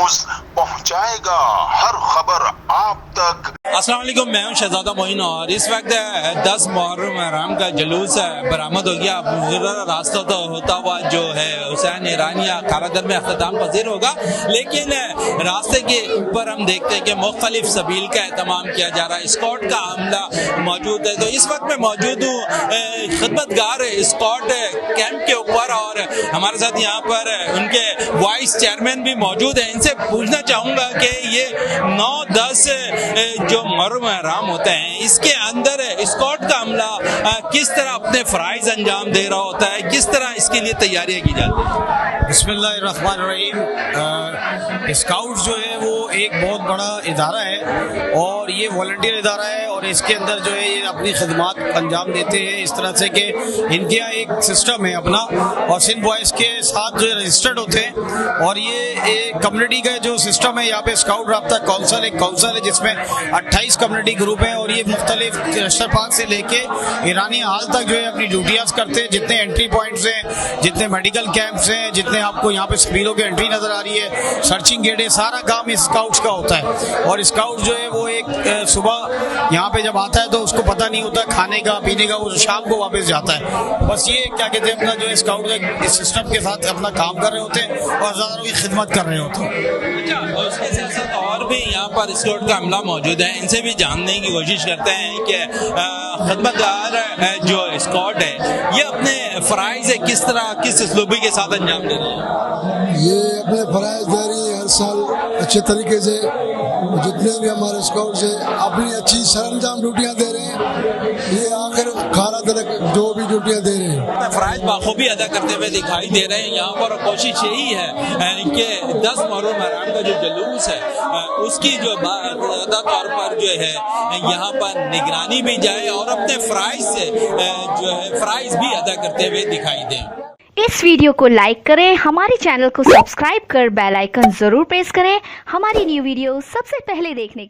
News पहुंचाएगा हर खबर आप तक। अस्सलाम वालेकुम, मैं हूं शहजादा मोइन और इस वक्त 10 मुहर्रम हराम का जुलूस बरामद हो गया। रास्ता तो होता हुआ जो है हुसैन ईरानिया कारादर में अख्ताम पजीर होगा, लेकिन रास्ते के ऊपर हम देखते हैं कि मुख्तलिफ सबील का एहतमाम किया जा रहा है। स्कॉट का अमला मौजूद है, तो इस वक्त मैं मौजूद हूँ खिदमतगार स्कॉट कैंप के ऊपर और हमारे साथ यहाँ पर उनके वाइस चेयरमैन भी मौजूद हैं। इनसे पूछना चाहूँगा कि ये 9-10 जो मुहर्रम हराम होते हैं, इसके अंदर स्कॉट का अमला किस तरह अपने फराइज अंजाम दे रहा होता है, किस तरह इसके लिए तैयारियां की जाती हैं? बिस्मिल्लाहिर्रहमानिर्रहीम। स्काउट जो है वो एक बहुत बड़ा इदारा है और ये वॉलंटियर इदारा है और इसके अंदर जो है ये अपनी खिदमात अंजाम देते हैं इस तरह से कि इनके यहाँ एक सिस्टम है अपना और सिंध बॉयज़ के साथ जो है रजिस्टर्ड होते हैं और ये एक कम्युनिटी का जो सिस्टम है यहाँ पे स्काउट राब्ता काउंसिल एक काउंसिल है जिसमें 28 कम्युनिटी ग्रुप हैं और ये मुख्तलिफ रश्तर पार्क से लेके ईरानी हाल तक जो है अपनी ड्यूटियाँ करते हैं। जितने एंट्री पॉइंट्स हैं, जितने मेडिकल कैंप्स हैं, जितने आपको यहाँ पे सबीलों की एंट्री नजर आ रही है, सर्चिंग गेट है, सारा काम इस स्काउट्स का होता है। और स्काउट जो है वो एक सुबह यहाँ पे जब आता है तो उसको पता नहीं होता खाने का पीने का, वो शाम को वापस जाता है। बस ये क्या कहते हैं अपना जो है स्काउट इस सिस्टम के साथ अपना काम कर रहे होते हैं और ज़्यादा की खिदमत कर रहे होते हैं। अच्छा, और उसके साथ साथ और भी यहाँ पर स्कॉट का अमला मौजूद है, इनसे भी जानने की कोशिश करते हैं कि खिदमतगार जो स्कॉट है ये अपने फराइज किस तरह किस उसलूबी के साथ अंजाम दे रही है। ये अपने फराइज दे रही है हर साल अच्छे तरीके से। जितने भी हमारे स्काउट्स हैं अपनी अच्छी सरंजाम ड्यूटियाँ दे रहे हैं। ये आखिर खारा तक जो भी ड्यूटियाँ दे रहे हैं फराइज बाखूबी अदा करते हुए दिखाई दे रहे हैं यहाँ पर। कोशिश यही है कि 10 मुहर्रम हराम का जो जुलूस है उसकी जो ज़्यादा तौर पर जो है यहाँ पर निगरानी भी जाए और अपने फराइज से जो है फराइज भी अदा करते हुए दिखाई दें। इस वीडियो को लाइक करें, हमारे चैनल को सब्सक्राइब कर बेल आइकन जरूर प्रेस करें हमारी न्यू वीडियो सबसे पहले देखने के लिए।